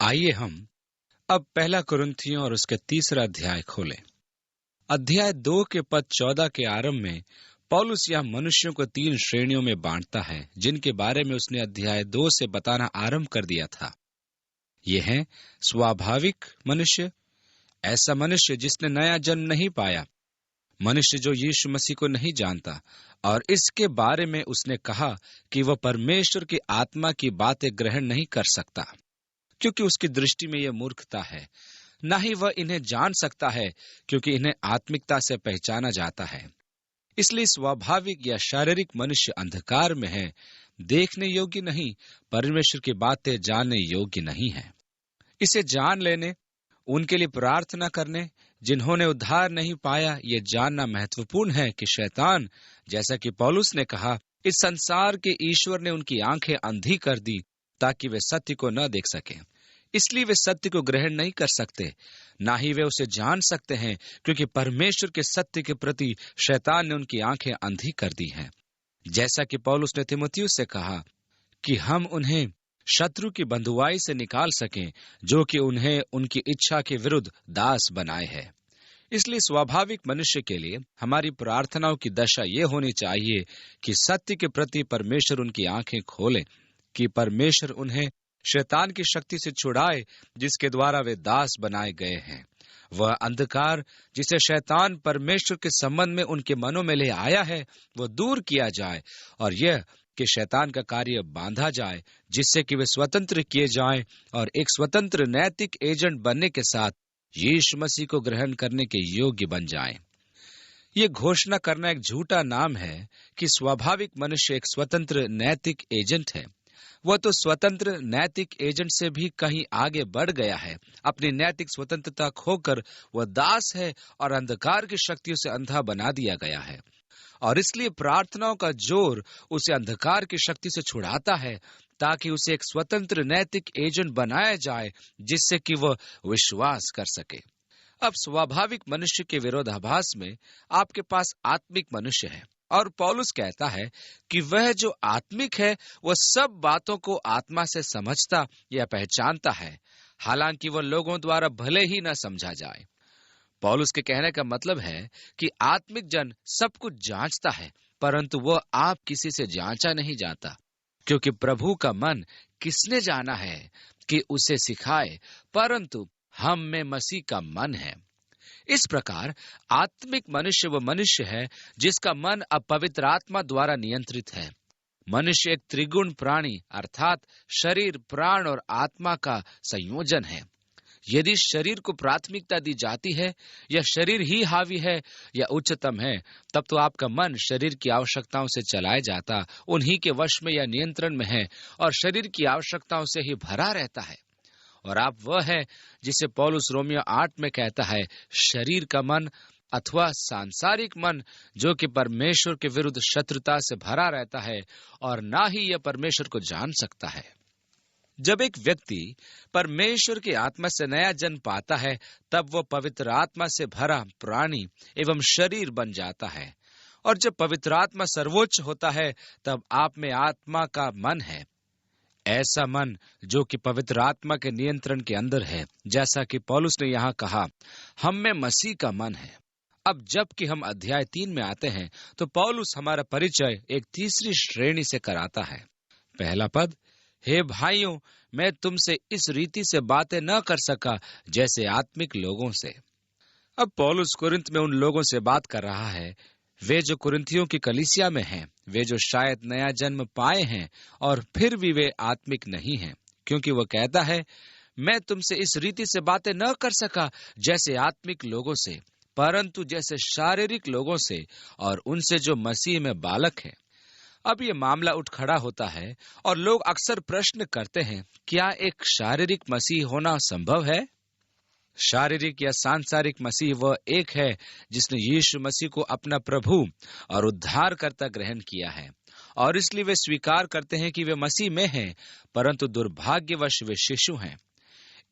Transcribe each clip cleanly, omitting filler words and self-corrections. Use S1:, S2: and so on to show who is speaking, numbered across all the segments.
S1: आइए हम अब पहला कुरिन्थियों और उसके 3 अध्याय खोलें। अध्याय 2 के पद 14 के आरंभ में पौलुस यह मनुष्यों को 3 श्रेणियों में बांटता है, जिनके बारे में उसने अध्याय 2 से बताना आरंभ कर दिया था। ये हैं स्वाभाविक मनुष्य, ऐसा मनुष्य जिसने नया जन्म नहीं पाया, मनुष्य जो यीशु मसीह को नहीं जानता, और इसके बारे में उसने कहा कि वह परमेश्वर की आत्मा की बातें ग्रहण नहीं कर सकता, क्योंकि उसकी दृष्टि में यह मूर्खता है। न ही वह इन्हें जान सकता है, क्योंकि इन्हें आत्मिकता से पहचाना जाता है। इसलिए स्वाभाविक या शारीरिक मनुष्य अंधकार में है, देखने योग्य नहीं, परमेश्वर की बातें जानने योग्य नहीं है। इसे जान लेने, उनके लिए प्रार्थना करने जिन्होंने उद्धार नहीं पाया, ये जानना महत्वपूर्ण है कि शैतान, जैसा कि पौलुस ने कहा, इस संसार के ईश्वर ने उनकी आंखें अंधी कर दी ताकि वे सत्य को न देख सकें। इसलिए वे सत्य को ग्रहण नहीं कर सकते, ना ही वे उसे जान सकते हैं, क्योंकि परमेश्वर के सत्य के प्रति शैतान ने उनकी आंखें अंधी कर दी हैं। जैसा कि पौलुस ने तीमुथियुस से कहा कि हम उन्हें शत्रु की बंधुआई से निकाल सकें, जो कि उन्हें उनकी इच्छा के विरुद्ध दास बनाए है। इसलिए स्वाभाविक मनुष्य के लिए हमारी प्रार्थनाओं की दशा ये होनी चाहिए कि सत्य के प्रति परमेश्वर उनकी आंखें खोले, कि परमेश्वर उन्हें शैतान की शक्ति से छुड़ाए, जिसके द्वारा वे दास बनाए गए हैं। वह अंधकार जिसे शैतान परमेश्वर के संबंध में उनके मनों में ले आया है, वह दूर किया जाए, और यह कि शैतान का कार्य बांधा जाए, जिससे कि वे स्वतंत्र किए जाएं और एक स्वतंत्र नैतिक एजेंट बनने के साथ यीशु मसीह को ग्रहण करने के योग्य बन जाएं। ये घोषणा करना एक झूठा नाम है कि स्वाभाविक मनुष्य एक स्वतंत्र नैतिक एजेंट है। वह तो स्वतंत्र नैतिक एजेंट से भी कहीं आगे बढ़ गया है। अपनी नैतिक स्वतंत्रता खोकर वह दास है और अंधकार की शक्तियों से अंधा बना दिया गया है, और इसलिए प्रार्थनाओं का जोर उसे अंधकार की शक्ति से छुड़ाता है, ताकि उसे एक स्वतंत्र नैतिक एजेंट बनाया जाए, जिससे कि वह विश्वास कर सके। अब स्वाभाविक मनुष्य के विरोधाभास में आपके पास आत्मिक मनुष्य है, और पौलुस कहता है कि वह जो आत्मिक है वह सब बातों को आत्मा से समझता या पहचानता है, हालांकि वह लोगों द्वारा भले ही न समझा जाए। पौलुस के कहने का मतलब है कि आत्मिक जन सब कुछ जांचता है, परंतु वह आप किसी से जांचा नहीं जाता, क्योंकि प्रभु का मन किसने जाना है कि उसे सिखाए, परंतु हम में मसीह का मन है। इस प्रकार आत्मिक मनुष्य वह मनुष्य है जिसका मन अब पवित्र आत्मा द्वारा नियंत्रित है। मनुष्य एक त्रिगुण प्राणी अर्थात शरीर, प्राण और आत्मा का संयोजन है। यदि शरीर को प्राथमिकता दी जाती है या शरीर ही हावी है या उच्चतम है, तब तो आपका मन शरीर की आवश्यकताओं से चलाया जाता, उन्हीं के वश में या नियंत्रण में है, और शरीर की आवश्यकताओं से ही भरा रहता है। और आप वह है जिसे पौलुस रोमियो 8 में कहता है, शरीर का मन अथवा सांसारिक मन, जो कि परमेश्वर के विरुद्ध शत्रुता से भरा रहता है, और ना ही यह परमेश्वर को जान सकता है। जब एक व्यक्ति परमेश्वर की आत्मा से नया जन्म पाता है, तब वह पवित्र आत्मा से भरा प्राणी एवं शरीर बन जाता है। और जब पवित्र आत्मा सर्वोच्च होता है, तब आप में आत्मा का मन है, ऐसा मन जो कि पवित्र आत्मा के नियंत्रण के अंदर है, जैसा कि पौलुस ने यहाँ कहा, हम में मसीह का मन है। अब जबकि हम अध्याय 3 में आते हैं, तो पौलुस हमारा परिचय एक तीसरी श्रेणी से कराता है। पहला पद, हे भाइयों, मैं तुमसे इस रीति से बातें न कर सका जैसे आत्मिक लोगों से। अब पौलुस कुरिन्थ में उन लोगों से बात कर रहा है, वे जो कुरिन्थियों की कलीसिया में हैं, वे जो शायद नया जन्म पाए हैं और फिर भी वे आत्मिक नहीं हैं, क्योंकि वो कहता है, मैं तुमसे इस रीति से बातें न कर सका जैसे आत्मिक लोगों से, परंतु जैसे शारीरिक लोगों से, और उनसे जो मसीह में बालक है। अब ये मामला उठ खड़ा होता है और लोग अक्सर प्रश्न करते हैं, क्या एक शारीरिक मसीह होना संभव है? शारीरिक या सांसारिक मसीह वह एक है जिसने यीशु मसीह को अपना प्रभु और उद्धारकर्ता ग्रहण किया है, और इसलिए वे स्वीकार करते हैं कि वे मसीह में हैं, परंतु दुर्भाग्यवश वे शिशु हैं।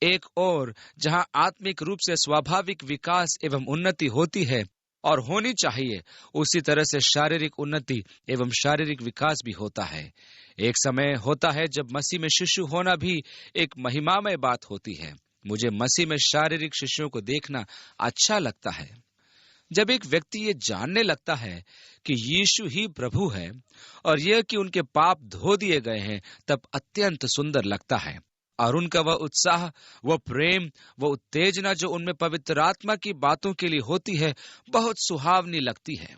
S1: एक और जहां आत्मिक रूप से स्वाभाविक विकास एवं उन्नति होती है, और होनी चाहिए, उसी तरह से शारीरिक उन्नति एवं शारीरिक विकास भी होता है। एक समय होता है जब मसीह में शिशु होना भी एक महिमामय बात होती है। मुझे मसीह में शारीरिक शिशुओं को देखना अच्छा लगता है। जब एक व्यक्ति ये जानने लगता है कि यीशु ही प्रभु है और यह कि उनके पाप धो दिए गए हैं, तब अत्यंत सुंदर लगता है। और उनका वह उत्साह, वह प्रेम, वह उत्तेजना जो उनमें पवित्र आत्मा की बातों के लिए होती है, बहुत सुहावनी लगती है।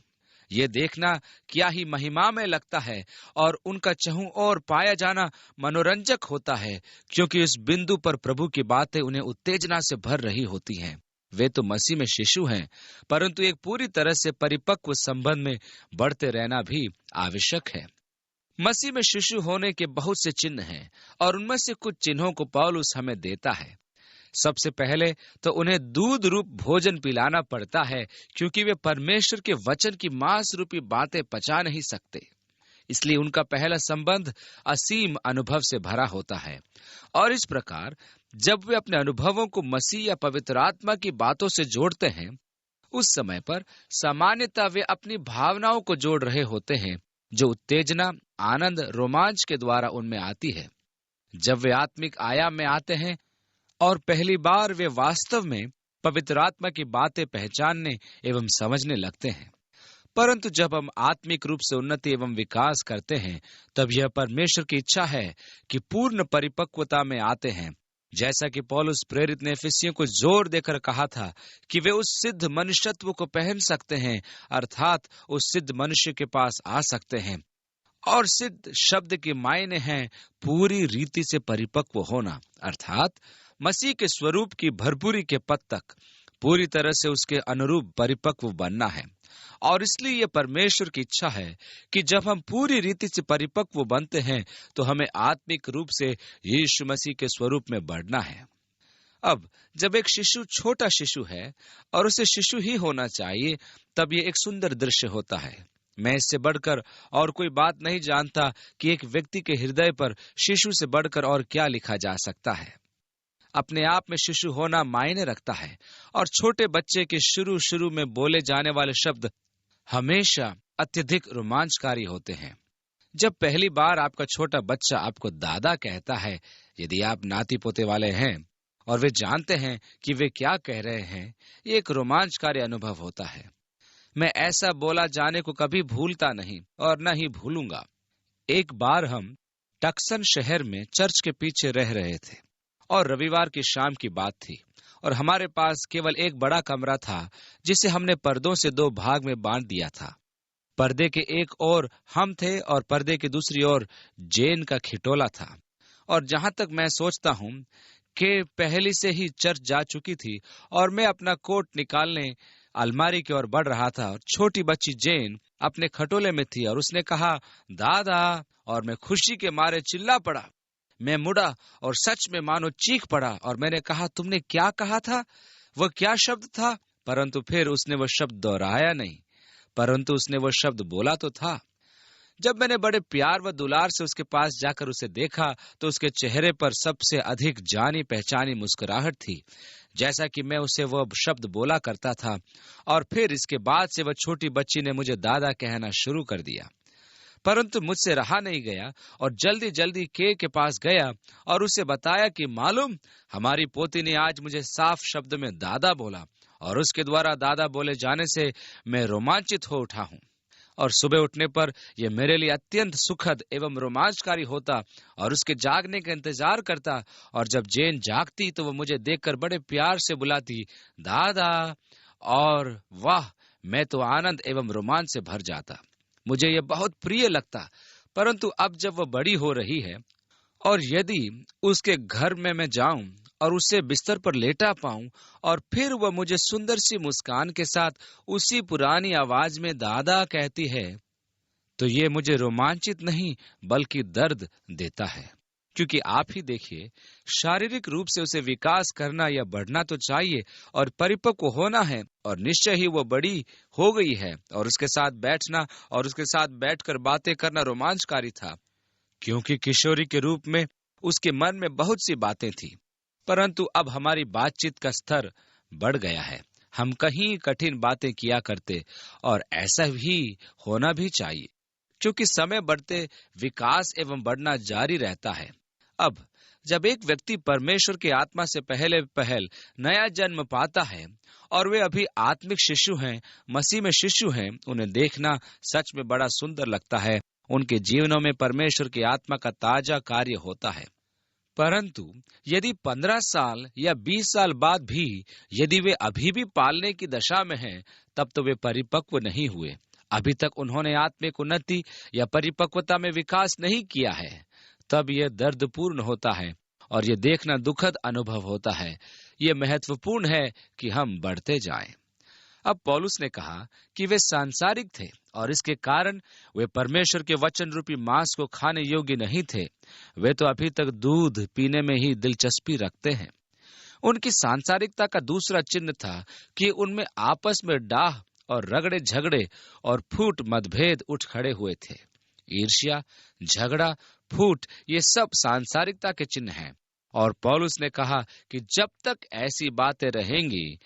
S1: ये देखना क्या ही महिमामय लगता है और उनका चहु और पाया जाना मनोरंजक होता है, क्योंकि इस बिंदु पर प्रभु की बातें उन्हें उत्तेजना से भर रही होती हैं। वे तो मसीह में शिशु हैं, परंतु एक पूरी तरह से परिपक्व संबंध में बढ़ते रहना भी आवश्यक है। मसीह में शिशु होने के बहुत से चिन्ह हैं और उनमें से कुछ चिन्हों को पौलुस हमें देता है। सबसे पहले तो उन्हें दूध रूप भोजन पिलाना पड़ता है, क्योंकि वे परमेश्वर के वचन की मांस रूपी बातें पचा नहीं सकते। इसलिए उनका पहला संबंध असीम अनुभव से भरा होता है। और इस प्रकार जब वे अपने अनुभवों को मसीह या पवित्र आत्मा की बातों से जोड़ते हैं, उस समय पर सामान्यतः वे अपनी भावनाओं को जोड़ रहे होते हैं, जो उत्तेजना, आनंद, रोमांच के द्वारा उनमें आती है। जब वे आत्मिक आयाम में आते हैं और पहली बार वे वास्तव में पवित्र आत्मा की बातें पहचानने एवं समझने लगते हैं। परंतु जब हम आत्मिक रूप से उन्नति एवं विकास करते हैं, तब यह परमेश्वर की इच्छा है कि पूर्ण परिपक्वता में आते हैं। जैसा कि पौलुस प्रेरित ने इफिसियों को जोर देकर कहा था कि वे उस सिद्ध मनुष्यत्व को पहन सकते हैं, अर्थात उस सिद्ध मनुष्य के पास आ सकते हैं। और सिद्ध शब्द के मायने हैं पूरी रीति से परिपक्व होना, अर्थात मसीह के स्वरूप की भरपूरी के पद तक पूरी तरह से उसके अनुरूप परिपक्व बनना है। और इसलिए यह परमेश्वर की इच्छा है कि जब हम पूरी रीति से परिपक्व बनते हैं, तो हमें आत्मिक रूप से यीशु मसीह के स्वरूप में बढ़ना है। अब जब एक शिशु छोटा शिशु है और उसे शिशु ही होना चाहिए, तब यह एक सुंदर दृश्य होता है। मैं इससे बढ़कर और कोई बात नहीं जानता कि एक व्यक्ति के हृदय पर शिशु से बढ़कर और क्या लिखा जा सकता है। अपने आप में शिशु होना मायने रखता है और छोटे बच्चे के शुरू में बोले जाने वाले शब्द हमेशा अत्यधिक रोमांचकारी होते हैं। जब पहली बार आपका छोटा बच्चा आपको दादा कहता है, यदि आप नाती पोते वाले हैं और वे जानते हैं कि वे क्या कह रहे हैं, ये एक रोमांचकारी अनुभव होता है। मैं ऐसा बोला जाने को कभी भूलता नहीं और न ही भूलूंगा। एक बार हम टक्सन शहर में चर्च के पीछे रह रहे थे और रविवार की शाम की बात थी और हमारे पास केवल एक बड़ा कमरा था, जिसे हमने पर्दों से 2 भाग में बांट दिया था। पर्दे के एक ओर हम थे और पर्दे की दूसरी ओर जेन का खिटोला था। और जहां तक मैं सोचता हूं कि पहले से ही चर्च जा चुकी थी और मैं अपना कोट निकालने अलमारी की ओर बढ़ रहा था और छोटी बच्ची जेन अपने खटोले में थी और उसने कहा दादा, और मैं खुशी के मारे चिल्ला पड़ा। मैं मुड़ा और सच में मानो चीख पड़ा और मैंने कहा, तुमने क्या कहा था? वह क्या शब्द था? परंतु फिर उसने वह शब्द दोहराया नहीं, परंतु उसने वह शब्द बोला तो था। जब मैंने बड़े प्यार व दुलार से उसके पास जाकर उसे देखा, तो उसके चेहरे पर सबसे अधिक जानी पहचानी मुस्कुराहट थी, जैसा कि मैं उसे वह शब्द बोला करता था। और फिर इसके बाद से वह छोटी बच्ची ने मुझे दादा कहना शुरू कर दिया। परंतु मुझसे रहा नहीं गया और जल्दी जल्दी के पास गया और उसे बताया कि मालूम, हमारी पोती ने आज मुझे साफ शब्द में दादा बोला और उसके द्वारा दादा बोले जाने से मैं रोमांचित हो उठा हूँ। और सुबह उठने पर यह मेरे लिए अत्यंत सुखद एवं रोमांचकारी होता और उसके जागने का इंतजार करता। और जब जेन जागती तो वह मुझे देखकर बड़े प्यार से बुलाती दादा, और वाह, मैं तो आनंद एवं रोमांच से भर जाता। मुझे यह बहुत प्रिय लगता। परंतु अब जब वह बड़ी हो रही है और यदि उसके घर में मैं जाऊं और उसे बिस्तर पर लेटा पाऊं और फिर वह मुझे सुंदर सी मुस्कान के साथ उसी पुरानी आवाज में दादा कहती है, तो ये मुझे रोमांचित नहीं बल्कि दर्द देता है। क्योंकि आप ही देखिए, शारीरिक रूप से उसे विकास करना या बढ़ना तो चाहिए और परिपक्व होना है, और निश्चय ही वो बड़ी हो गई है और उसके साथ बैठना और उसके साथ बैठकर बातें करना रोमांचकारी था, क्योंकि किशोरी के रूप में उसके मन में बहुत सी बातें थी। परंतु अब हमारी बातचीत का स्तर बढ़ गया है। हम कहीं कठिन बातें किया करते, और ऐसा ही होना भी चाहिए, क्योंकि समय बढ़ते विकास एवं बढ़ना जारी रहता है। अब जब एक व्यक्ति परमेश्वर की आत्मा से पहल नया जन्म पाता है और वे अभी आत्मिक शिशु हैं, मसीह में शिशु हैं, उन्हें देखना सच में बड़ा सुंदर लगता है। उनके जीवनों में परमेश्वर की आत्मा का ताजा कार्य होता है। परंतु यदि 15 साल या 20 साल बाद भी यदि वे अभी भी पालने की दशा में हैं, तब तो वे परिपक्व नहीं हुए। अभी तक उन्होंने आत्मिक उन्नति या परिपक्वता में विकास नहीं किया है। तब यह दर्दपूर्ण होता है और यह देखना दुखद अनुभव होता है। यह महत्वपूर्ण है कि हम बढ़ते जाएं। अब पौलुस ने कहा कि वे सांसारिक थे और इसके कारण वे परमेश्वर के वचन रूपी मांस को खाने योग्य नहीं थे। वे तो अभी तक दूध पीने में ही दिलचस्पी रखते हैं। उनकी सांसारिकता का दूसरा चिन्ह था कि उनमें आपस में डाह और रगड़े झगड़े और फूट मतभेद उठ खड़े हुए थे। ईर्ष्या, झगड़ा, फूट, ये सब सांसारिकता के चिन्ह हैं। और पौलुस ने कहा कि जब तक ऐसी बातें रहेंगी,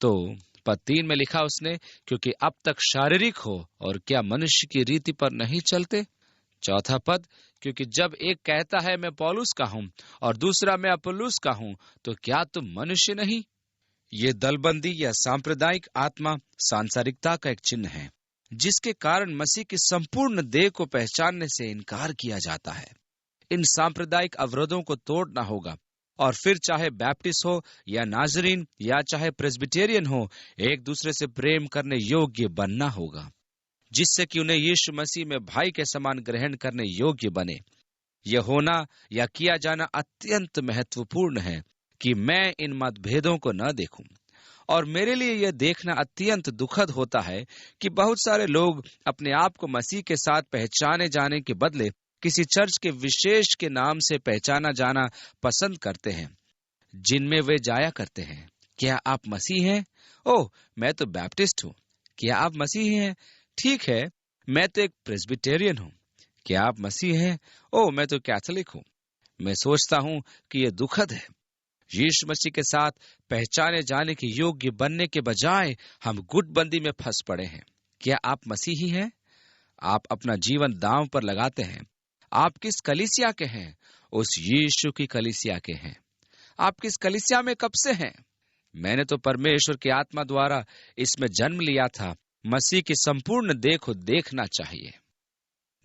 S1: तो पद 3 में लिखा उसने, क्योंकि अब तक शारीरिक हो और क्या मनुष्य की रीति पर नहीं चलते। चौथा पद, क्योंकि जब एक कहता है मैं पौलुस का हूं और दूसरा मैं अपुल्लोस का हूं, तो क्या तुम मनुष्य नहीं। ये दलबंदी या सांप्रदायिक आत्मा सांसारिकता का एक चिन्ह है, जिसके कारण मसीह की संपूर्ण देह को पहचानने से इनकार किया जाता है। इन सांप्रदायिक अवरोधों को तोड़ना होगा, और फिर चाहे बैप्टिस्ट हो या नाजरीन या चाहे प्रेस्बिटेरियन हो, एक दूसरे से प्रेम करने योग्य बनना होगा, जिससे कि उन्हें यीशु मसीह में भाई के समान ग्रहण करने योग्य बने। यह होना या किया जाना अत्यंत महत्वपूर्ण है कि मैं इन मतभेदों को न देखूं। और मेरे लिए यह देखना अत्यंत दुखद होता है कि बहुत सारे लोग अपने आप को मसीह के साथ पहचाने जाने के बदले किसी चर्च के विशेष के नाम से पहचाना जाना पसंद करते हैं, जिनमें वे जाया करते हैं। क्या आप मसीह हैं? ओह, मैं तो बैप्टिस्ट हूँ। क्या आप मसीह हैं? ठीक है, मैं तो एक प्रेस्बिटेरियन हूँ। क्या आप मसीह हैं? ओह, मैं तो कैथोलिक हूँ। मैं सोचता हूँ कि यह दुखद है। यीशु मसीह के साथ पहचाने जाने के योग्य बनने के बजाय हम गुटबंदी में फंस पड़े हैं। क्या आप मसीही हैं? आप अपना जीवन दांव पर लगाते हैं। आप किस कलीसिया के हैं? उस यीशु की कलीसिया के हैं। आप किस कलीसिया में कब से हैं? मैंने तो परमेश्वर की आत्मा द्वारा इसमें जन्म लिया था। मसीह की संपूर्ण देह को देखना चाहिए।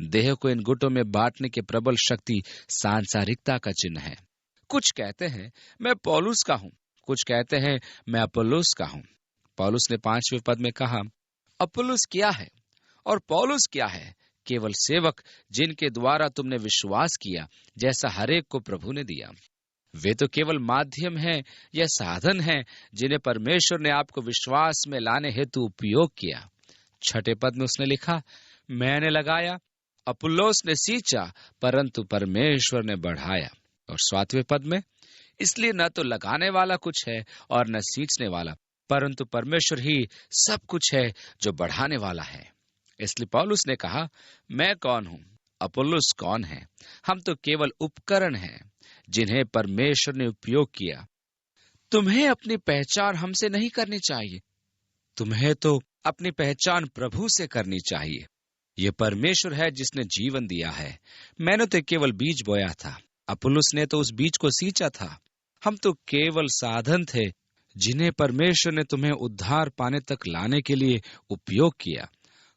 S1: देह को इन गुटों में बांटने की प्रबल शक्ति सांसारिकता का चिन्ह है। कुछ कहते हैं मैं पौलुस का हूं, कुछ कहते हैं मैं अपुल्लोस का हूं। पौलुस ने 5वें पद में कहा, अपुल्लोस क्या है और पौलुस क्या है? केवल सेवक, जिनके द्वारा तुमने विश्वास किया, जैसा हरेक को प्रभु ने दिया। वे तो केवल माध्यम हैं या साधन हैं, जिन्हें परमेश्वर ने आपको विश्वास में लाने हेतु उपयोग किया। 6ठे पद में उसने लिखा, मैंने लगाया, अपुल्लोस ने सींचा, परंतु परमेश्वर ने बढ़ाया। और 7वें पद में, इसलिए न तो लगाने वाला कुछ है और न सींचने वाला, परंतु परमेश्वर ही सब कुछ है जो बढ़ाने वाला है। इसलिए पौलुस ने कहा, मैं कौन हूं? अपुल्लोस कौन है? हम तो केवल उपकरण हैं, जिन्हें परमेश्वर ने उपयोग किया। तुम्हें अपनी पहचान हमसे नहीं करनी चाहिए। तुम्हें तो अपनी पहचान प्रभु से करनी चाहिए। यह परमेश्वर है जिसने जीवन दिया है। मैंने तो केवल बीज बोया था, अपुल्लोस ने तो उस बीज को सींचा था। हम तो केवल साधन थे, जिन्हें परमेश्वर ने तुम्हें उद्धार पाने तक लाने के लिए उपयोग किया।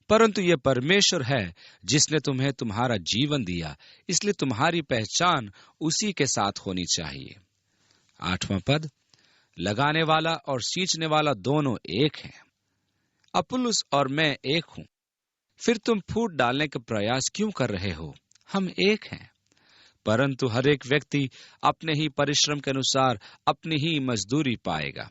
S1: परंतु यह परमेश्वर है जिसने तुम्हें तुम्हारा जीवन दिया, इसलिए तुम्हारी पहचान उसी के साथ होनी चाहिए। 8वां पद, लगाने वाला और सींचने वाला दोनों एक हैं। अपुल्लोस और मैं एक हूं। फिर तुम फूट डालने का प्रयास क्यों कर रहे हो? हम एक हैं, परंतु हर एक व्यक्ति अपने ही परिश्रम के अनुसार अपनी ही मजदूरी पाएगा।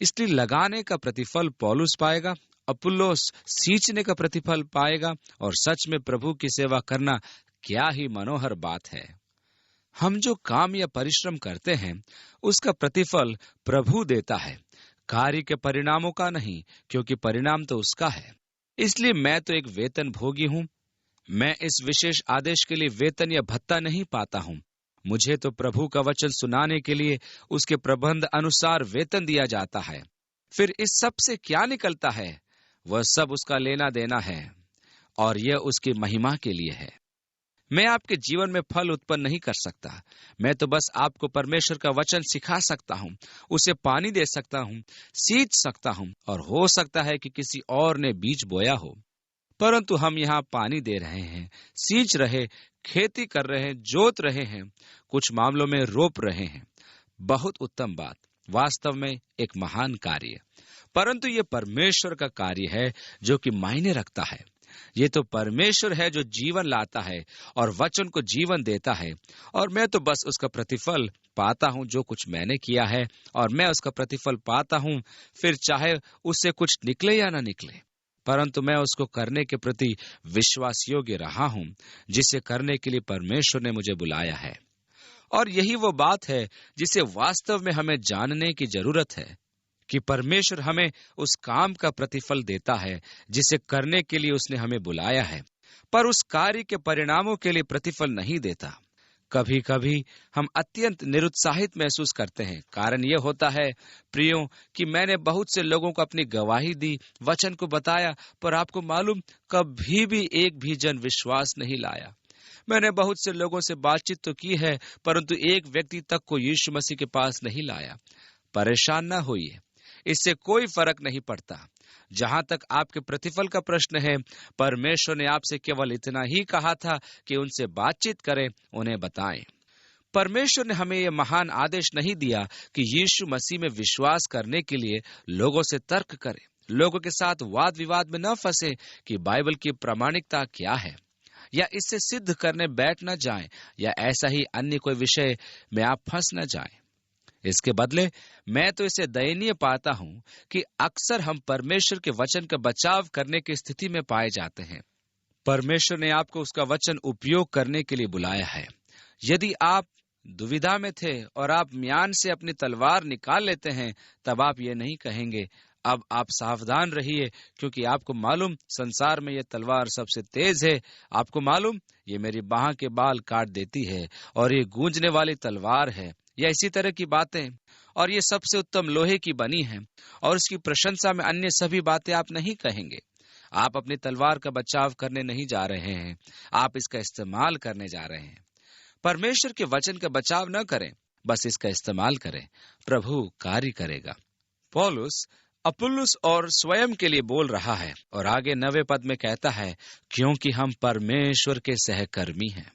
S1: इसलिए लगाने का प्रतिफल पौलुस पाएगा, अपुल्लोस सींचने का प्रतिफल पाएगा। और सच में प्रभु की सेवा करना क्या ही मनोहर बात है। हम जो काम या परिश्रम करते हैं, उसका प्रतिफल प्रभु देता है, कार्य के परिणामों का नहीं, क्योंकि परिणाम तो उसका है। इसलिए मैं तो एक वेतन भोगी हूं। मैं इस विशेष आदेश के लिए वेतन या भत्ता नहीं पाता हूं। मुझे तो प्रभु का वचन सुनाने के लिए उसके प्रबंध अनुसार वेतन दिया जाता है। फिर इस सब से क्या निकलता है? वह सब उसका लेना देना है और यह उसकी महिमा के लिए है। मैं आपके जीवन में फल उत्पन्न नहीं कर सकता। मैं तो बस आपको परमेश्वर का वचन सिखा सकता हूँ, उसे पानी दे सकता हूँ, सींच सकता हूँ, और हो सकता है कि किसी और ने बीज बोया हो। परंतु हम यहाँ पानी दे रहे हैं, सींच रहे, खेती कर रहे हैं, जोत रहे हैं, कुछ मामलों में रोप रहे हैं। बहुत उत्तम बात, वास्तव में एक महान कार्य। परंतु ये परमेश्वर का कार्य है जो कि मायने रखता है। ये तो परमेश्वर है जो जीवन लाता है और वचन को जीवन देता है, और मैं तो बस उसका प्रतिफल पाता हूँ जो कुछ मैंने किया है, और मैं उसका प्रतिफल पाता हूँ, फिर चाहे उससे कुछ निकले या ना निकले। परंतु मैं उसको करने के प्रति विश्वास योग्य रहा हूँ, जिसे करने के लिए परमेश्वर ने मुझे बुलाया है। और यही वो बात है जिसे वास्तव में हमें जानने की जरूरत है कि परमेश्वर हमें उस काम का प्रतिफल देता है जिसे करने के लिए उसने हमें बुलाया है, पर उस कार्य के परिणामों के लिए प्रतिफल नहीं देता। कभी कभी हम अत्यंत निरुत्साहित महसूस करते हैं। कारण यह होता है, प्रियो, कि मैंने बहुत से लोगों को अपनी गवाही दी, वचन को बताया, पर आपको मालूम, कभी भी एक भी जन विश्वास नहीं लाया। मैंने बहुत से लोगों से बातचीत तो की है, परंतु एक व्यक्ति तक को यीशु मसीह के पास नहीं लाया। परेशान न होइए, इससे कोई फर्क नहीं पड़ता। जहां तक आपके प्रतिफल का प्रश्न है, परमेश्वर ने आपसे केवल इतना ही कहा था कि उनसे बातचीत करें, उन्हें बताएं। परमेश्वर ने हमें यह महान आदेश नहीं दिया कि यीशु मसीह में विश्वास करने के लिए लोगों से तर्क करें, लोगों के साथ वाद विवाद में न फंसे कि बाइबल की प्रामाणिकता क्या है, या इससे सिद्ध करने बैठ न जाएं, या ऐसा ही अन्य कोई विषय में आप फंस न जाएं। इसके बदले मैं तो इसे दयनीय पाता हूं कि अक्सर हम परमेश्वर के वचन का बचाव करने की स्थिति में पाए जाते हैं। परमेश्वर ने आपको उसका वचन उपयोग करने के लिए बुलाया है। यदि आप दुविधा में थे और आप म्यान से अपनी तलवार निकाल लेते हैं, तब आप ये नहीं कहेंगे, अब आप सावधान रहिए, क्योंकि आपको मालूम संसार में यह तलवार सबसे तेज है। आपको मालूम ये मेरी बाह के बाल काट देती है, और ये गूंजने वाली तलवार है, या इसी तरह की बातें। और ये सबसे उत्तम लोहे की बनी है, और उसकी प्रशंसा में अन्य सभी बातें आप नहीं कहेंगे। आप अपनी तलवार का बचाव करने नहीं जा रहे हैं, आप इसका इस्तेमाल करने जा रहे हैं। परमेश्वर के वचन का बचाव न करें, बस इसका इस्तेमाल करें, प्रभु कार्य करेगा। पौलुस अपुल्लोस और स्वयं के लिए बोल रहा है, और आगे 9वें पद में कहता है, क्योंकि हम परमेश्वर के सहकर्मी हैं।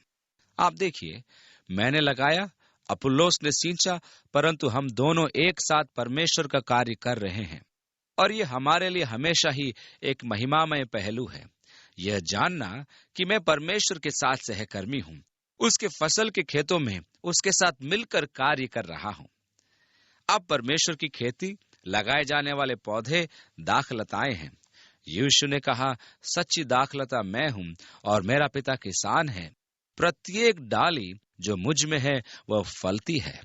S1: आप देखिए, मैंने लगाया, अपुल्लोस ने सींचा, परंतु हम दोनों एक साथ परमेश्वर का कार्य कर रहे हैं। और ये हमारे लिए हमेशा ही एक महिमामय पहलू है, यह जानना कि मैं परमेश्वर के साथ सहकर्मी हूँ, उसके फसल के खेतों में उसके साथ मिलकर कार्य कर रहा हूँ। अब परमेश्वर की खेती, लगाए जाने वाले पौधे दाखलताएं हैं। यीशु ने कहा, सच्ची दाखलता मैं हूँ और मेरा पिता किसान है। प्रत्येक डाली जो मुझ में है वह फलती है।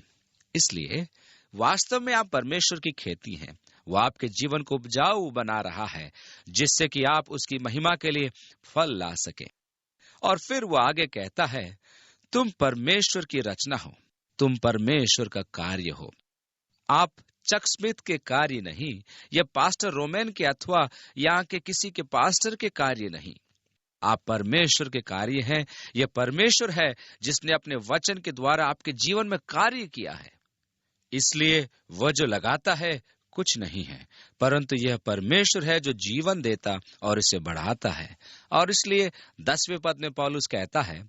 S1: इसलिए वास्तव में आप परमेश्वर की खेती हैं। वह आपके जीवन को उपजाऊ बना रहा है, जिससे कि आप उसकी महिमा के लिए फल ला सके। और फिर वो आगे कहता है, तुम परमेश्वर की रचना हो, तुम परमेश्वर का कार्य हो। आप चक स्मिथ के कार्य नहीं, या पास्टर रोमैन के अथवा यहाँ के किसी के पास्टर के कार्य नहीं। आप परमेश्वर के कार्य हैं। यह परमेश्वर है जिसने अपने वचन के द्वारा आपके जीवन में कार्य किया है। इसलिए वह जो लगाता है कुछ नहीं है, परंतु यह परमेश्वर है जो जीवन देता और इसे बढ़ाता है। और इसलिए 10वें पद में पौलुस कहता है,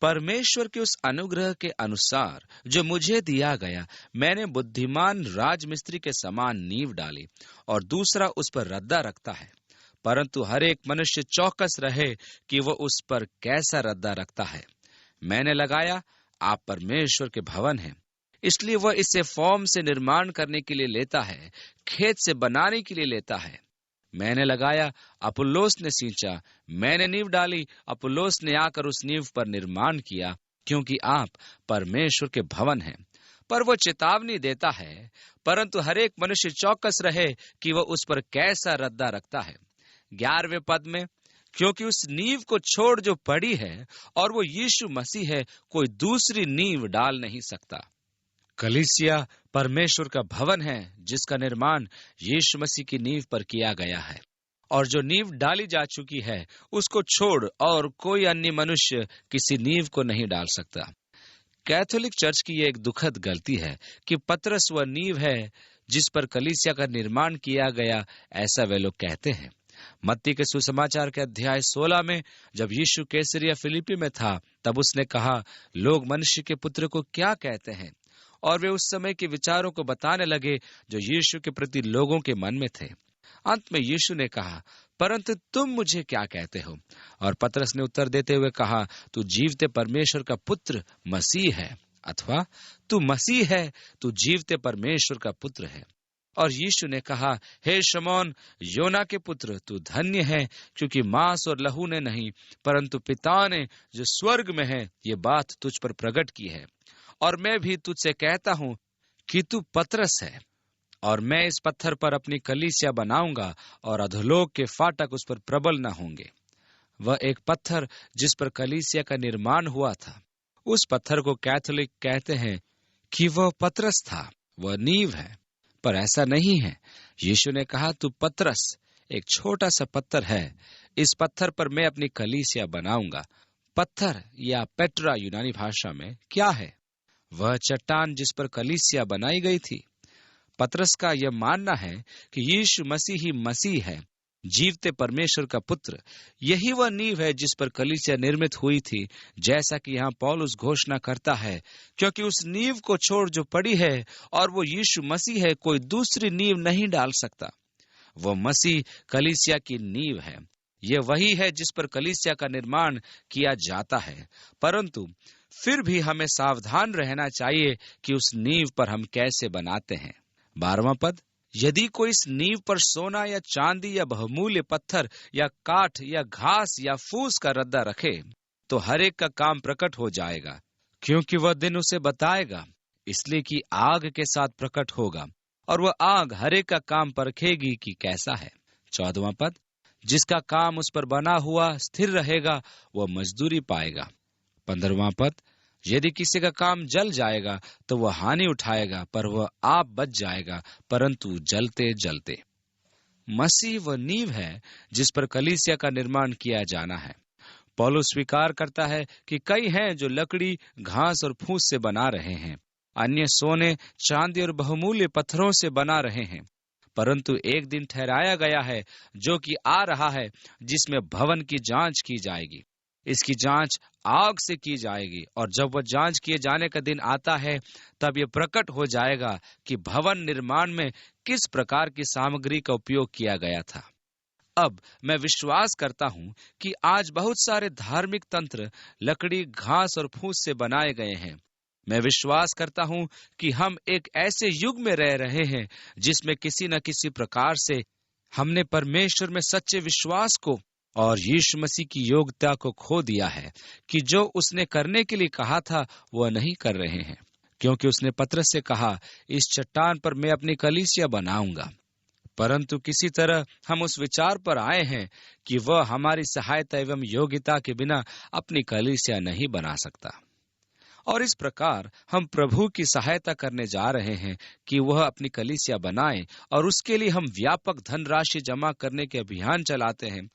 S1: परमेश्वर के उस अनुग्रह के अनुसार जो मुझे दिया गया, मैंने बुद्धिमान राजमिस्त्री के समान नींव डाली, और दूसरा उस पर रद्दा रखता है। परंतु हर एक मनुष्य चौकस रहे कि वह उस पर कैसा रद्दा रखता है। मैंने लगाया, आप परमेश्वर के भवन हैं, इसलिए वह इसे फॉर्म से निर्माण करने के लिए लेता है, खेत से बनाने के लिए लेता है। मैंने लगाया, अपुल्लोस ने सींचा, मैंने नींव डाली, अपुल्लोस ने आकर उस नींव पर निर्माण किया, क्योंकि आप परमेश्वर के भवन हैं। पर वो चेतावनी देता है, परंतु हर एक मनुष्य चौकस रहे कि वह उस पर कैसा रद्दा रखता है। 11वें पद में, क्योंकि उस नींव को छोड़ जो पड़ी है और वो यीशु मसीह है, कोई दूसरी नींव डाल नहीं सकता। कलीसिया परमेश्वर का भवन है जिसका निर्माण यीशु मसीह की नींव पर किया गया है, और जो नींव डाली जा चुकी है उसको छोड़ और कोई अन्य मनुष्य किसी नींव को नहीं डाल सकता। कैथोलिक चर्च की यह एक दुखद गलती है कि पतरस वह नींव है जिस पर कलीसिया का निर्माण किया गया, ऐसा वे लोग कहते हैं। मत्ती के सुसमाचार के अध्याय 16 में जब यीशु कैसरिया फिलिप्पी में था, तब उसने कहा, लोग मनुष्य के पुत्र को क्या कहते हैं? और वे उस समय के विचारों को बताने लगे जो यीशु के प्रति लोगों के मन में थे। अंत में यीशु ने कहा, परंतु तुम मुझे क्या कहते हो? और पतरस ने उत्तर देते हुए कहा, तू जीवते परमेश्वर का पुत्र मसीह है, अथवा तू मसीह है, तू जीवते परमेश्वर का पुत्र है। और यीशु ने कहा, हे शमौन योना के पुत्र, तू धन्य है, क्योंकि मांस और लहू ने नहीं परंतु पिता ने जो स्वर्ग में है ये बात तुझ पर प्रकट की है। और मैं भी तुझसे कहता हूं कि तू पतरस है, और मैं इस पत्थर पर अपनी कलीसिया बनाऊंगा, और अधोलोक के फाटक उस पर प्रबल न होंगे। वह एक पत्थर जिस पर कलीसिया का निर्माण हुआ था, उस पत्थर को कैथोलिक कहते हैं कि वह पतरस था, वह नींव है, पर ऐसा नहीं है। यीशु ने कहा, तू पतरस एक छोटा सा पत्थर है, इस पत्थर पर मैं अपनी कलीसिया बनाऊंगा। पत्थर या पेट्रा यूनानी भाषा में क्या है? वह चट्टान जिस पर कलीसिया बनाई गई थी। पतरस का यह मानना है कि यीशु मसीह ही मसीह है, जीवते परमेश्वर का पुत्र। यही वह नींव है जिस पर कलीसिया निर्मित हुई थी, जैसा कि यहाँ पौलुस घोषणा करता है, क्योंकि उस नींव को छोड़ जो पड़ी है और वो यीशु मसीह है, कोई दूसरी नींव नहीं डाल सकता। वो मसीह कलीसिया की नींव है। ये वही है जिस पर कलीसिया का निर्माण किया जाता है, परंतु फिर भी हमें सावधान रहना चाहिए कि उस नींव पर हम कैसे बनाते हैं। 12वां पद, यदि कोई इस नींव पर सोना या चांदी या बहुमूल्य पत्थर या काठ या घास या फूस का रद्दा रखे, तो हर एक का काम प्रकट हो जाएगा, क्योंकि वह दिन उसे बताएगा, इसलिए कि आग के साथ प्रकट होगा, और वह आग हर एक का काम परखेगी कि कैसा है। 14वां पद, जिसका काम उस पर बना हुआ स्थिर रहेगा, वह मजदूरी पाएगा। 15वां पद, यदि किसी का काम जल जाएगा तो वह हानि उठाएगा, पर वह आप बच जाएगा, परंतु जलते जलते। मसीह वह नींव है जिस पर कलीसिया का निर्माण किया जाना है। पौलुस स्वीकार करता है कि कई हैं जो लकड़ी, घास और फूस से बना रहे हैं, अन्य सोने, चांदी और बहुमूल्य पत्थरों से बना रहे हैं, परंतु एक दिन ठहराया गया है जो कि आ रहा है, जिसमें भवन की जांच की जाएगी। इसकी जांच आग से की जाएगी, और जब वह जांच किए जाने का दिन आता है, तब यह प्रकट हो जाएगा कि भवन निर्माण में किस प्रकार की सामग्री का उपयोग किया गया था। अब मैं विश्वास करता हूं कि आज बहुत सारे धार्मिक तंत्र लकड़ी, घास और फूस से बनाए गए हैं। मैं विश्वास करता हूं कि हम एक ऐसे युग में रह रहे हैं जिसमें किसी न किसी प्रकार से हमने परमेश्वर में सच्चे विश्वास को और यीशु मसीह की योग्यता को खो दिया है कि जो उसने करने के लिए कहा था वह नहीं कर रहे हैं, क्योंकि उसने पतरस से कहा, इस चट्टान पर मैं अपनी कलीसिया बनाऊंगा। परंतु किसी तरह हम उस विचार पर आए हैं कि वह हमारी सहायता एवं योग्यता के बिना अपनी कलीसिया नहीं बना सकता, और इस प्रकार हम प्रभु की सहायता करने जा रहे हैं कि वह अपनी कलीसिया बनाए, और उसके लिए हम व्यापक धनराशि जमा करने के अभियान चलाते हैं,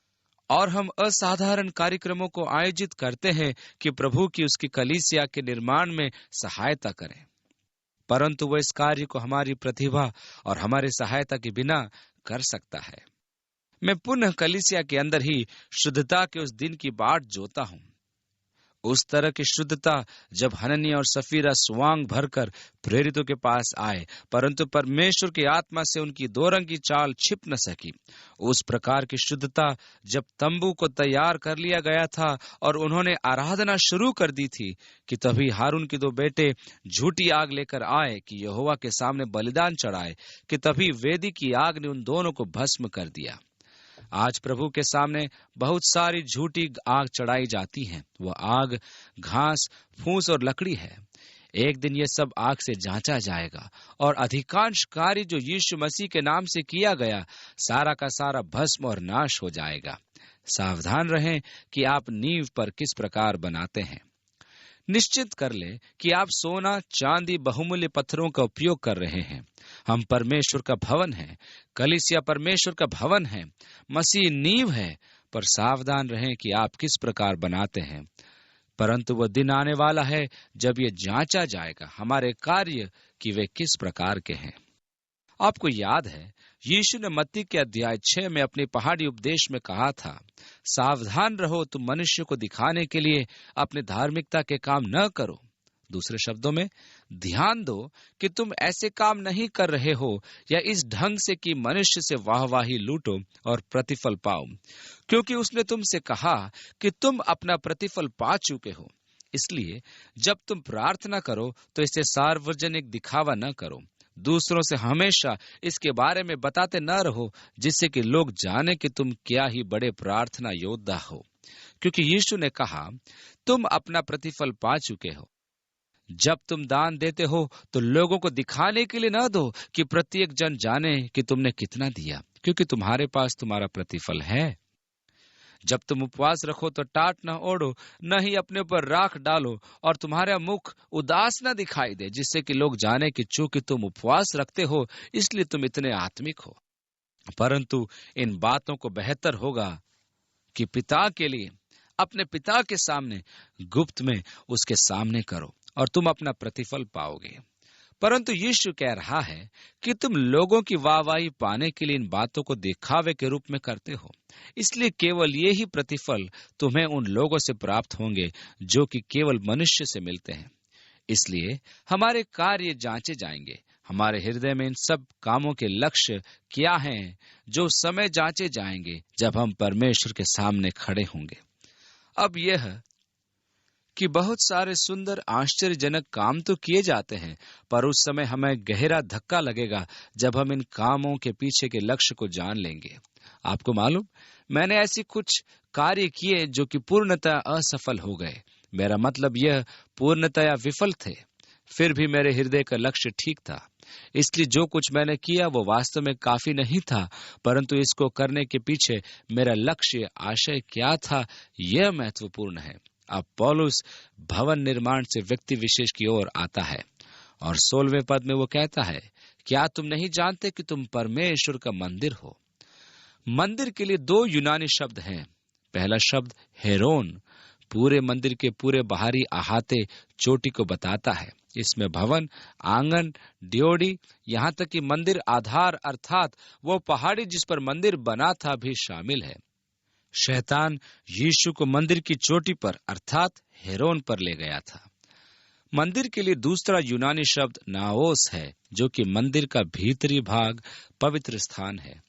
S1: और हम असाधारण कार्यक्रमों को आयोजित करते हैं कि प्रभु की उसकी कलीसिया के निर्माण में सहायता करें। परंतु वह इस कार्य को हमारी प्रतिभा और हमारी सहायता के बिना कर सकता है। मैं पुनः कलीसिया के अंदर ही शुद्धता के उस दिन की बाट जोता हूं, उस तरह की शुद्धता जब हननिया और सफीरा स्वांग भरकर प्रेरितों के पास आए, परंतु परमेश्वर की आत्मा से उनकी दो रंगी चाल छिप न सकी। उस प्रकार की शुद्धता जब तंबू को तैयार कर लिया गया था और उन्होंने आराधना शुरू कर दी थी, कि तभी हारून के दो बेटे झूठी आग लेकर आए कि यहोवा के सामने बलिदान चढ़ाए, कि तभी वेदी की आग ने उन दोनों को भस्म कर दिया। आज प्रभु के सामने बहुत सारी झूठी आग चढ़ाई जाती है। वह आग घास, फूस और लकड़ी है। एक दिन यह सब आग से जांचा जाएगा, और अधिकांश कार्य जो यीशु मसीह के नाम से किया गया, सारा का सारा भस्म और नाश हो जाएगा। सावधान रहें कि आप नींव पर किस प्रकार बनाते हैं। निश्चित कर ले कि आप सोना, चांदी, बहुमूल्य पत्थरों का उपयोग कर रहे हैं। हम परमेश्वर का भवन है, कलीसिया परमेश्वर का भवन है, मसीह नींव है। पर सावधान रहें कि आप किस प्रकार बनाते हैं, परंतु वह दिन आने वाला है जब ये जांचा जाएगा हमारे कार्य कि वे किस प्रकार के हैं। आपको याद है, यीशु ने मत्ती के अध्याय 6 में अपने पहाड़ी उपदेश में कहा था, सावधान रहो, तुम मनुष्य को दिखाने के लिए अपने धार्मिकता के काम न करो। दूसरे शब्दों में, ध्यान दो कि तुम ऐसे काम नहीं कर रहे हो या इस ढंग से कि मनुष्य से वाहवाही लूटो और प्रतिफल पाओ, क्योंकि उसने तुमसे कहा कि तुम अपना प्रतिफल पा चुके हो। इसलिए जब तुम प्रार्थना करो तो इसे सार्वजनिक दिखावा न करो। दूसरों से हमेशा इसके बारे में बताते न रहो, जिससे कि लोग जाने कि तुम क्या ही बड़े प्रार्थना योद्धा हो, क्योंकि यीशु ने कहा, तुम अपना प्रतिफल पा चुके हो। जब तुम दान देते हो तो लोगों को दिखाने के लिए न दो कि प्रत्येक जन जाने कि तुमने कितना दिया, क्योंकि तुम्हारे पास तुम्हारा प्रतिफल है। जब तुम उपवास रखो तो टाट न ओढ़ो, न ही अपने ऊपर राख डालो, और तुम्हारा मुख उदास न दिखाई दे, जिससे कि लोग जाने कि चूंकि तुम उपवास रखते हो इसलिए तुम इतने आत्मिक हो। परंतु इन बातों को बेहतर होगा कि पिता के लिए अपने पिता के सामने गुप्त में उसके सामने करो और तुम अपना प्रतिफल पाओगे। परंतु यीशु कह रहा है कि तुम लोगों की वाहवाही पाने के लिए इन बातों को दिखावे के रूप में करते हो, इसलिए केवल ये ही प्रतिफल तुम्हें उन लोगों से प्राप्त होंगे जो कि केवल मनुष्य से मिलते हैं। इसलिए हमारे कार्य जांचे जाएंगे, हमारे हृदय में इन सब कामों के लक्ष्य क्या हैं, जो समय जांचे जाएंगे जब हम परमेश्वर के सामने खड़े होंगे। अब यह कि बहुत सारे सुंदर आश्चर्यजनक काम तो किए जाते हैं, पर उस समय हमें गहरा धक्का लगेगा जब हम इन कामों के पीछे के लक्ष्य को जान लेंगे। आपको मालूम, मैंने ऐसी कुछ कार्य किए जो कि पूर्णतः असफल हो गए। मेरा मतलब यह पूर्णतया विफल थे, फिर भी मेरे हृदय का लक्ष्य ठीक था। इसलिए जो कुछ मैंने किया वो वास्तव में काफी नहीं था, परंतु इसको करने के पीछे मेरा लक्ष्य, आशय क्या था, यह महत्वपूर्ण है। अब पौलुस भवन निर्माण से व्यक्ति विशेष की ओर आता है और 16वें पद में वो कहता है, क्या तुम नहीं जानते कि तुम परमेश्वर का मंदिर हो। मंदिर के लिए 2 यूनानी शब्द हैं। पहला शब्द हेरोन पूरे मंदिर के पूरे बाहरी अहाते, चोटी को बताता है। इसमें भवन, आंगन, ड्योढ़ी, यहाँ तक कि मंदिर आधार अर्थात वो पहाड़ी जिस पर मंदिर बना था भी शामिल है। शैतान यीशु को मंदिर की चोटी पर अर्थात हेरोन पर ले गया था। मंदिर के लिए दूसरा यूनानी शब्द नाओस है, जो कि मंदिर का भीतरी भाग, पवित्र स्थान है।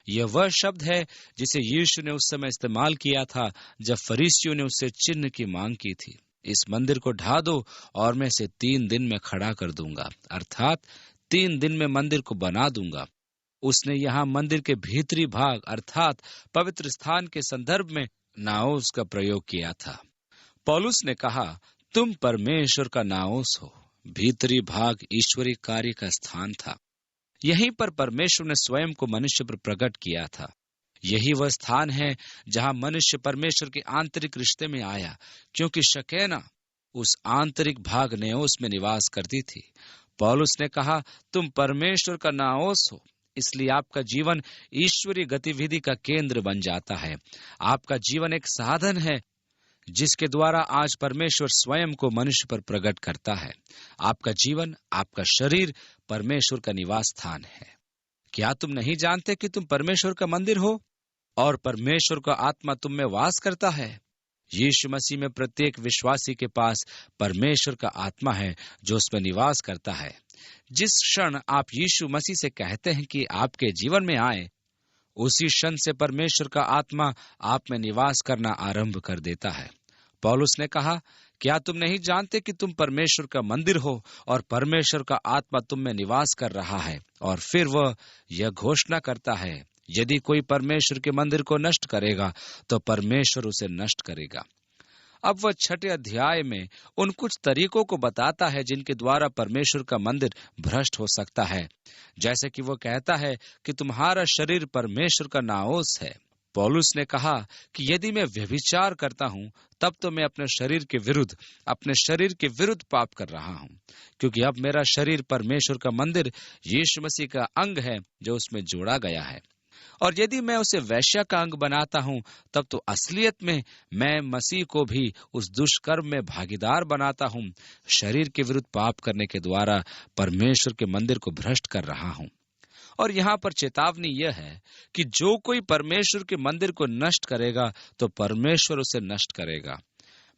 S1: यह वह शब्द है जिसे यीशु ने उस समय इस्तेमाल किया था जब फरीसियों ने उससे चिन्ह की मांग की थी। इस मंदिर को ढा दो और मैं इसे 3 दिन में खड़ा कर दूंगा, अर्थात 3 दिन में मंदिर को बना दूंगा। उसने यहाँ मंदिर के भीतरी भाग अर्थात पवित्र स्थान के संदर्भ में नाओस का प्रयोग किया था। पौलुस ने कहा, तुम परमेश्वर का नाओस हो। भीतरी भाग ईश्वरीय कार्य का स्थान था। यहीं पर परमेश्वर ने स्वयं को मनुष्य पर प्रकट किया था। यही वह स्थान है जहां मनुष्य परमेश्वर के आंतरिक रिश्ते में आया, क्योंकि शकेना उस आंतरिक भाग नेओस में निवास करती थी। पौलुस ने कहा, तुम परमेश्वर का नाओस हो। इसलिए आपका जीवन ईश्वरीय गतिविधि का केंद्र बन जाता है। आपका जीवन एक साधन है जिसके द्वारा आज परमेश्वर स्वयं को मनुष्य पर प्रकट करता है। आपका जीवन, आपका शरीर परमेश्वर का निवास स्थान है। क्या तुम नहीं जानते कि तुम परमेश्वर का मंदिर हो और परमेश्वर का आत्मा तुम में वास करता है। यीशु मसीह में प्रत्येक विश्वासी के पास परमेश्वर का आत्मा है जो उसमें निवास करता है। जिस क्षण आप यीशु मसीह से कहते हैं कि आपके जीवन में आए, उसी क्षण से परमेश्वर का आत्मा आप में निवास करना आरंभ कर देता है। पौलुस ने कहा, क्या तुम नहीं जानते कि तुम परमेश्वर का मंदिर हो और परमेश्वर का आत्मा तुम में निवास कर रहा है। और फिर वह यह घोषणा करता है, यदि कोई परमेश्वर के मंदिर को नष्ट करेगा तो परमेश्वर उसे नष्ट करेगा। अब वह 6 अध्याय में उन कुछ तरीकों को बताता है जिनके द्वारा परमेश्वर का मंदिर भ्रष्ट हो सकता है। जैसे कि वो कहता है कि तुम्हारा शरीर परमेश्वर का नाओस है। पौलुस ने कहा कि यदि मैं व्यभिचार करता हूं, तब तो मैं अपने शरीर के विरुद्ध पाप कर रहा हूं, क्योंकि अब मेरा शरीर परमेश्वर का मंदिर यीशु मसीह का अंग है जो उसमें जोड़ा गया है। और यदि मैं उसे वेश्या का अंग बनाता हूं, तब तो असलियत में मैं मसीह को भी उस दुष्कर्म में भागीदार बनाता हूं। शरीर के विरुद्ध पाप करने के द्वारा परमेश्वर के मंदिर को भ्रष्ट कर रहा हूं। और यहाँ पर चेतावनी यह है कि जो कोई परमेश्वर के मंदिर को नष्ट करेगा तो परमेश्वर उसे नष्ट करेगा।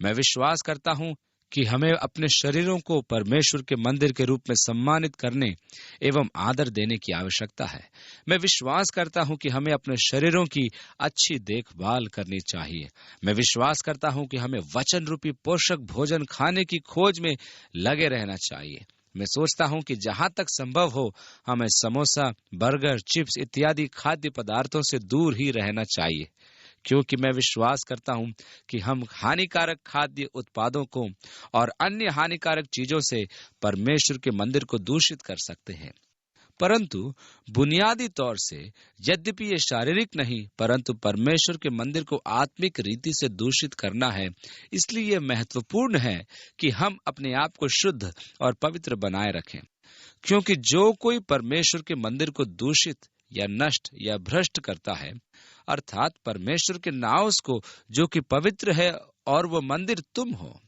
S1: मैं विश्वास करता हूँ कि हमें अपने शरीरों को परमेश्वर के मंदिर के रूप में सम्मानित करने एवं आदर देने की आवश्यकता है। मैं विश्वास करता हूं कि हमें अपने शरीरों की अच्छी देखभाल करनी चाहिए। मैं विश्वास करता हूं कि हमें वचन रूपी पोषक भोजन खाने की खोज में लगे रहना चाहिए। मैं सोचता हूं कि जहां तक संभव हो हमें समोसा, बर्गर, चिप्स इत्यादि खाद्य पदार्थों से दूर ही रहना चाहिए, क्योंकि मैं विश्वास करता हूं कि हम हानिकारक खाद्य उत्पादों को और अन्य हानिकारक चीजों से परमेश्वर के मंदिर को दूषित कर सकते हैं। परंतु बुनियादी तौर से यद्यपि ये शारीरिक नहीं परंतु परमेश्वर के मंदिर को आत्मिक रीति से दूषित करना है, इसलिए यह महत्वपूर्ण है कि हम अपने आप को शुद्ध और पवित्र बनाए रखें, क्योंकि जो कोई परमेश्वर के मंदिर को दूषित या नष्ट या भ्रष्ट करता है, अर्थात परमेश्वर के नाउस को जो कि पवित्र है और वो मंदिर तुम हो,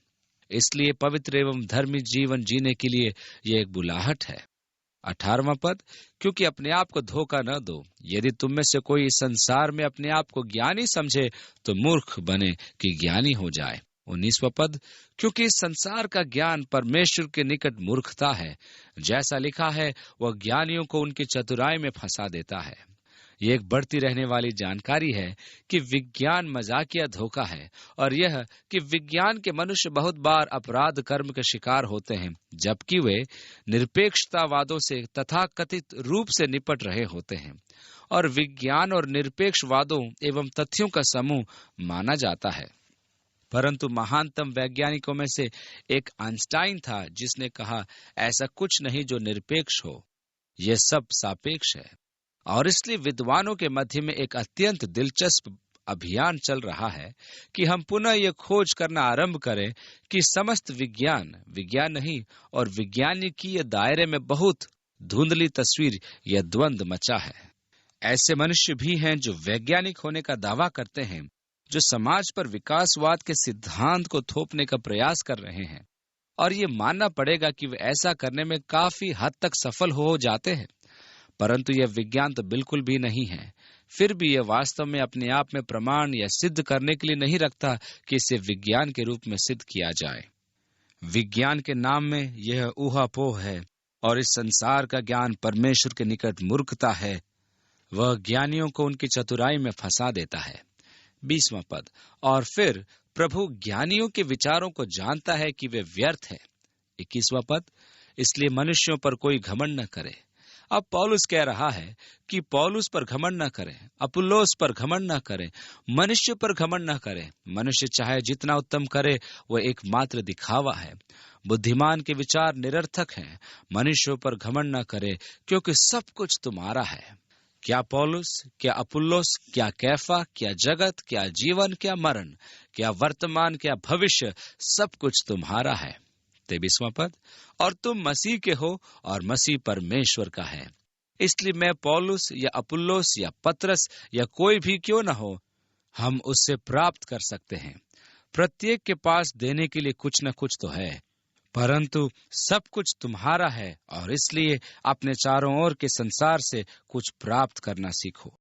S1: इसलिए पवित्र एवं धर्मी जीवन जीने के लिए यह एक बुलाहट है। 18वां पद, क्योंकि अपने आप को धोखा न दो। यदि तुम में से कोई इस संसार में अपने आप को ज्ञानी समझे तो मूर्ख बने कि ज्ञानी हो जाए। 19वां पद, क्योंकि इस संसार का ज्ञान परमेश्वर के निकट मूर्खता है। जैसा लिखा है, वह ज्ञानियों को उनकी चतुराई में फंसा देता है। ये एक बढ़ती रहने वाली जानकारी है कि विज्ञान मजाकिया धोखा है, और यह कि विज्ञान के मनुष्य बहुत बार अपराध कर्म के शिकार होते हैं, जबकि वे निरपेक्षतावादों से तथाकथित रूप से निपट रहे होते हैं। और विज्ञान और निरपेक्षवादों एवं तथ्यों का समूह माना जाता है। परंतु महानतम वैज्ञानिकों में से एक आइंस्टाइन था, जिसने कहा, ऐसा कुछ नहीं जो निरपेक्ष हो, यह सब सापेक्ष है। और इसलिए विद्वानों के मध्य में एक अत्यंत दिलचस्प अभियान चल रहा है कि हम पुनः यह खोज करना आरंभ करें कि समस्त विज्ञान नहीं, और विज्ञानिकीय दायरे में बहुत धुंधली तस्वीर या द्वंद मचा है। ऐसे मनुष्य भी हैं जो वैज्ञानिक होने का दावा करते हैं, जो समाज पर विकासवाद के सिद्धांत को थोपने का प्रयास कर रहे हैं, और ये मानना पड़ेगा कि वे ऐसा करने में काफी हद तक सफल हो जाते हैं। परंतु यह विज्ञान तो बिल्कुल भी नहीं है। फिर भी यह वास्तव में अपने आप में प्रमाण या सिद्ध करने के लिए नहीं रखता कि इसे विज्ञान के रूप में सिद्ध किया जाए। विज्ञान के नाम में यह ऊहापोह है, और इस संसार का ज्ञान परमेश्वर के निकट मूर्खता है। वह ज्ञानियों को उनकी चतुराई में फंसा देता है। 20वां पद, और फिर प्रभु ज्ञानियों के विचारों को जानता है कि वे व्यर्थ है। 21वां पद, इसलिए मनुष्यों पर कोई घमंड न करे। अब पौलुस कह रहा है कि पौलुस पर घमंड न करें, अपुल्लोस पर घमंड न करें, मनुष्य पर घमंड न करें। मनुष्य चाहे जितना उत्तम करे, वह एकमात्र दिखावा है। बुद्धिमान के विचार निरर्थक हैं। मनुष्यों पर घमंड न करे, क्योंकि सब कुछ तुम्हारा है। क्या पौलुस, क्या अपुल्लोस, क्या कैफा, क्या जगत, क्या जीवन, क्या मरण, क्या वर्तमान, क्या भविष्य, सब कुछ तुम्हारा है। 23वां पद, और तुम मसीह के हो और मसीह परमेश्वर का है। इसलिए मैं पौलुस या अपुल्लोस या पतरस या कोई भी क्यों न हो, हम उससे प्राप्त कर सकते हैं। प्रत्येक के पास देने के लिए कुछ न कुछ तो है, परंतु सब कुछ तुम्हारा है, और इसलिए अपने चारों ओर के संसार से कुछ प्राप्त करना सीखो।